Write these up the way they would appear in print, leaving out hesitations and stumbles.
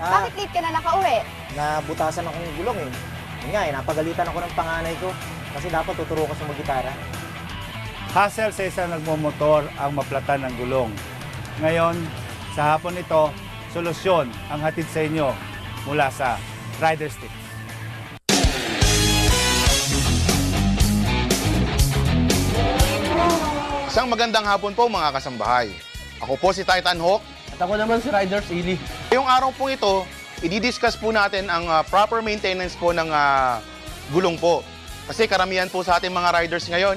Bakit late ka na nakauwi? Nabutasan akong gulong eh. Yun nga eh, napagalitan ako ng panganay ko. Kasi dapat tuturo ko sa mag-gitara. Hassle sa isang nagmumotor ang maplatan ng gulong. Ngayon, sa hapon ito, solusyon ang hatid sa inyo mula sa Rider Sticks. Isang magandang hapon po mga kasambahay. Ako po si Titan Hawk. At ako naman si Riders Eli. Ngayong araw po ito, i-discuss po natin ang proper maintenance po ng gulong po. Kasi karamihan po sa ating mga riders ngayon,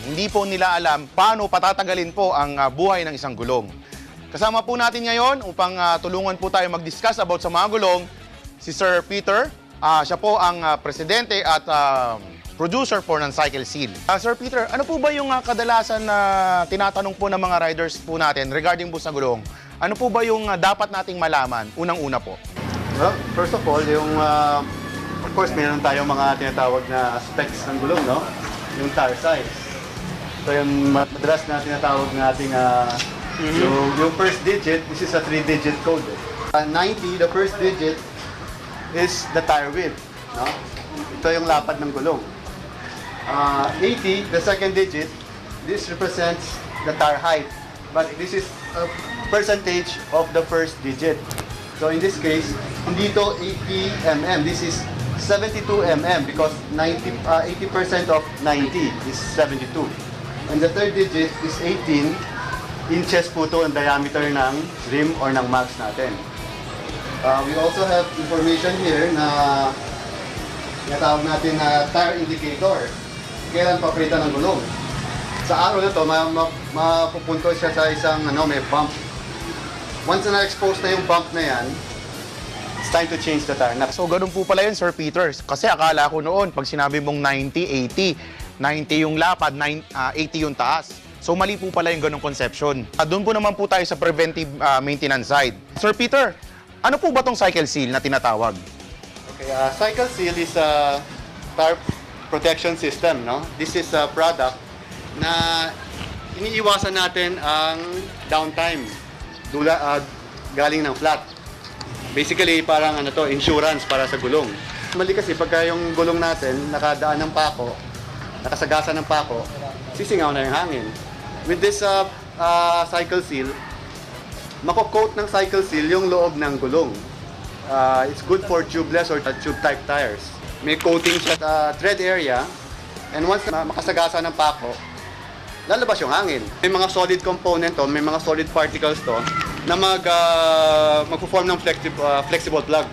hindi po nila alam paano patatagalin po ang buhay ng isang gulong. Kasama po natin ngayon upang tulungan po tayo mag-discuss about sa mga gulong, si Sir Peter. Siya po ang presidente at producer po ng Cycle Seal. Sir Peter, ano po ba yung kadalasan na tinatanong po ng mga riders po natin regarding po sa gulong? Ano po ba yung dapat nating malaman? Unang-una po. Well, first of all, of course, meron tayong mga tinatawag na specs ng gulong, no? Yung tire size. So, yung madalas na tinatawag nating yung first digit, this is a 3-digit code. 90, the first digit is the tire width, no? Ito yung lapad ng gulong. 80, the second digit, this represents the tire height. But this is a percentage of the first digit. So in this case, hindi to 80 mm. This is 72 mm because 80% of 90 is 72. And the third digit is 18 inches po to ang diameter ng rim or ng mags natin. We also have information here na natawag natin na tire indicator. Kailan papalitan ng gulong. Sa araw na to, mapupunto siya sa isang may bump. Once na expose na yung bump na yan, it's time to change the tire. So, ganun po pala yun, Sir Peter. Kasi akala ko noon, pag sinabi mong 90, 80, 90 yung lapad, 80 yung taas. So, mali po pala yung ganung conception. Doon po naman po tayo sa preventive maintenance side. Sir Peter, ano po ba tong Cycle Seal na tinatawag? Okay, Cycle Seal is a tire protection system, no? This is a product na iniiwasan natin ang downtime galing ng flat. Basically, parang insurance para sa gulong. Mali kasi pagka yung gulong natin nakadaan ng pako, nakasagasa ng pako, sisingaw na yung hangin. With this Cycle Seal, mako-coat ng Cycle Seal yung loob ng gulong. It's good for tubeless or tube-type tires. May coating siya sa tread area, and once na makasagasa ng pako, lalabas yung hangin. May mga solid component to, may mga solid particles to, na magpo-form ng flexible plug.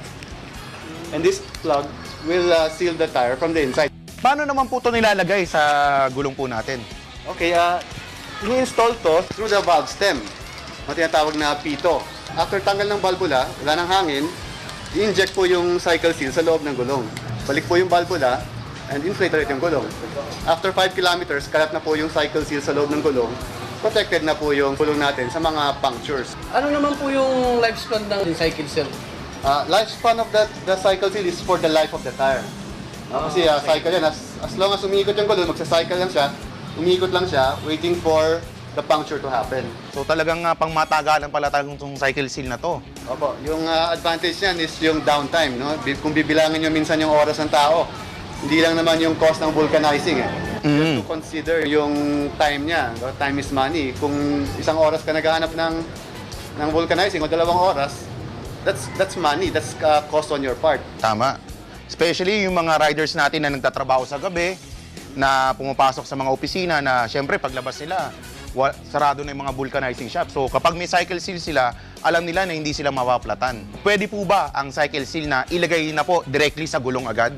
And this plug will seal the tire from the inside. Paano naman po ito nilalagay sa gulong po natin? Okay, ini-install to through the valve stem, na tinatawag na pito. After tanggal ng valvula, wala ng hangin, i-inject po yung Cycle Seal sa loob ng gulong. Balik po yung valvula and inflate ulit yung gulong. After 5 kilometers, kalat na po yung Cycle Seal sa loob ng gulong. Protected na po yung gulong natin sa mga punctures. Ano naman po yung lifespan ng Cycle Seal? Lifespan of the Cycle Seal is for the life of the tire. Kasi cycle yan. As long as umiikot yung gulong, magsa-cycle lang siya, umiikot lang siya, waiting for the puncture to happen. So talagang pangmatagalan pala itong Cycle Seal na to. Opo, yung advantage niyan is yung downtime, no? Kung bibilangin nyo minsan yung oras ng tao, hindi lang naman yung cost ng vulcanizing. Just to consider yung time niya. No? Time is money. Kung isang oras ka naghahanap ng vulcanizing o 2 oras, that's money, that's cost on your part. Tama. Especially yung mga riders natin na nagtatrabaho sa gabi, na pumapasok sa mga opisina na syempre paglabas nila, sarado na yung mga vulcanizing shop. So kapag may Cycle Seal sila, alam nila na hindi sila mapaplatan. Pwede po ba ang Cycle Seal na ilagay na po directly sa gulong agad?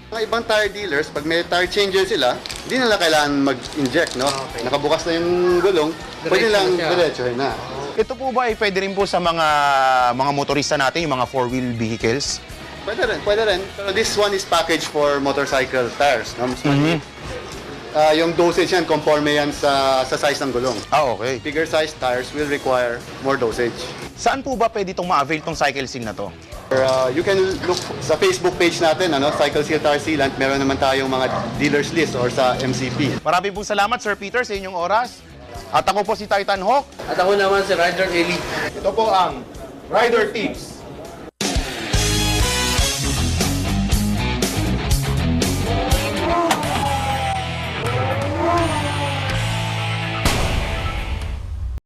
Mga ibang tire dealers, pag may tire changer sila, hindi nila kailangan mag-inject, no? Okay. Nakabukas na yung gulong, pwede lang diretsohin na. Ito po ba ay pwede rin po sa mga motorista natin, yung mga 4-wheel vehicles? Pwede rin. Pero this one is packaged for motorcycle tires, no? Yung dosage yan, conforme yan sa size ng gulong. Okay. Bigger size tires will require more dosage. Saan po ba pwede itong ma-avail itong Cycle Seal na to? You can look sa Facebook page natin, Cycle Seal Tire Sealant. Meron naman tayong mga dealers list or sa MCP. Maraming pong salamat, Sir Peter, sa inyong oras. At ako po si Titan Hawk. At ako naman si Rider Eli. Ito po ang Rider Tips.